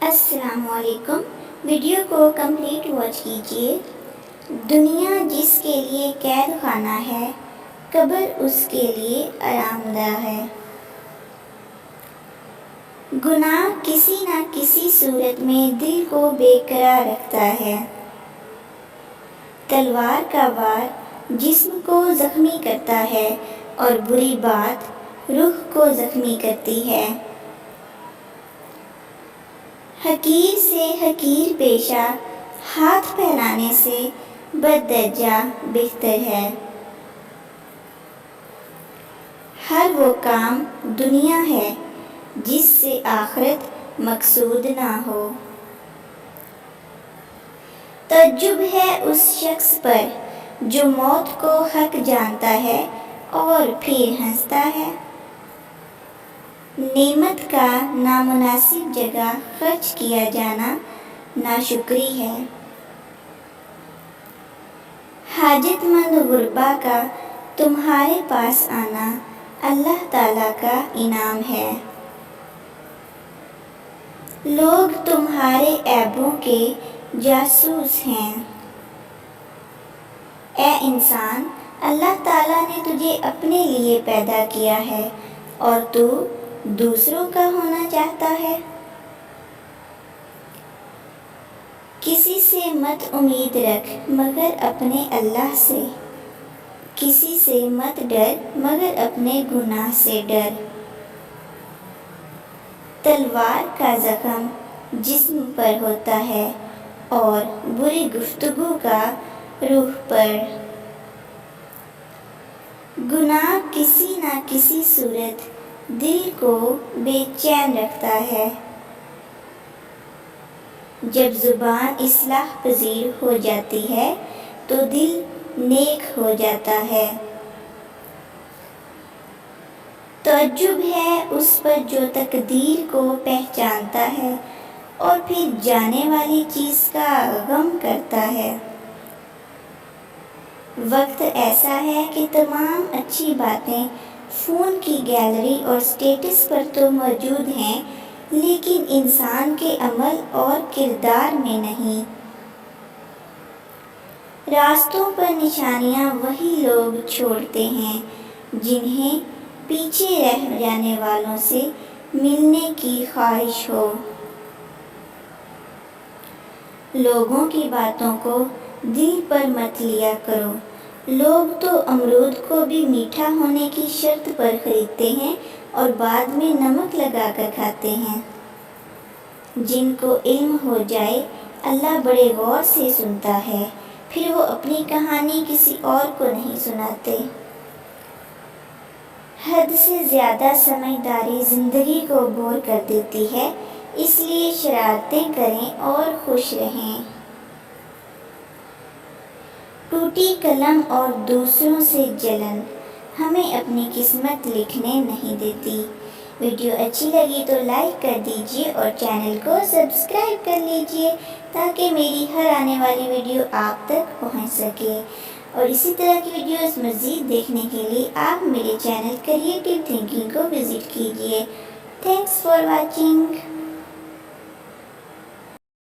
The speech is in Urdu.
السلام علیکم۔ ویڈیو کو کمپلیٹ واچ کیجیے۔ دنیا جس کے لیے قید خانہ ہے، قبر اس کے لیے آرام دہ ہے۔ گناہ کسی نہ کسی صورت میں دل کو بے قرار رکھتا ہے۔ تلوار کا وار جسم کو زخمی کرتا ہے اور بری بات روح کو زخمی کرتی ہے۔ حقیر سے حقیر پیشہ ہاتھ پھیلانے سے بددرجہ بہتر ہے۔ ہر وہ کام دنیا ہے جس سے آخرت مقصود نہ ہو۔ تعجب ہے اس شخص پر جو موت کو حق جانتا ہے اور پھر ہنستا ہے۔ نعمت کا نامناسب جگہ خرچ کیا جانا ناشکری ہے۔ حاجت مند غربا کا تمہارے پاس آنا اللہ تعالیٰ کا انعام ہے۔ لوگ تمہارے عیبوں کے جاسوس ہیں۔ اے انسان، اللہ تعالیٰ نے تجھے اپنے لیے پیدا کیا ہے اور تو دوسروں کا ہونا چاہتا ہے۔ کسی سے مت امید رکھ مگر اپنے اللہ سے، کسی سے مت ڈر مگر اپنے گناہ سے ڈر۔ تلوار کا زخم جسم پر ہوتا ہے اور بری گفتگو کا روح پر۔ گناہ کسی نہ کسی صورت دل کو بے چین رکھتا ہے۔ جب زبان اصلاح پذیر ہو جاتی ہے تو دل نیک ہو جاتا ہے۔ تعجب ہے اس پر جو تقدیر کو پہچانتا ہے اور پھر جانے والی چیز کا غم کرتا ہے۔ وقت ایسا ہے کہ تمام اچھی باتیں فون کی گیلری اور سٹیٹس پر تو موجود ہیں، لیکن انسان کے عمل اور کردار میں نہیں۔ راستوں پر نشانیاں وہی لوگ چھوڑتے ہیں جنہیں پیچھے رہ جانے والوں سے ملنے کی خواہش ہو۔ لوگوں کی باتوں کو دل پر مت لیا کرو۔ لوگ تو امرود کو بھی میٹھا ہونے کی شرط پر خریدتے ہیں اور بعد میں نمک لگا کر کھاتے ہیں۔ جن کو علم ہو جائے اللہ بڑے غور سے سنتا ہے، پھر وہ اپنی کہانی کسی اور کو نہیں سناتے۔ حد سے زیادہ سمجھداری زندگی کو بور کر دیتی ہے، اس لیے شرارتیں کریں اور خوش رہیں۔ ٹوٹی قلم اور دوسروں سے جلن ہمیں اپنی قسمت لکھنے نہیں دیتی۔ ویڈیو اچھی لگی تو لائک کر دیجیے اور چینل کو سبسکرائب کر لیجیے تاکہ میری ہر آنے والی ویڈیو آپ تک پہنچ سکے، اور اسی طرح کی ویڈیوز مزید دیکھنے کے لیے آپ میرے چینل کریٹو تھنکنگ کو وزٹ کیجیے۔ Thanks for watching.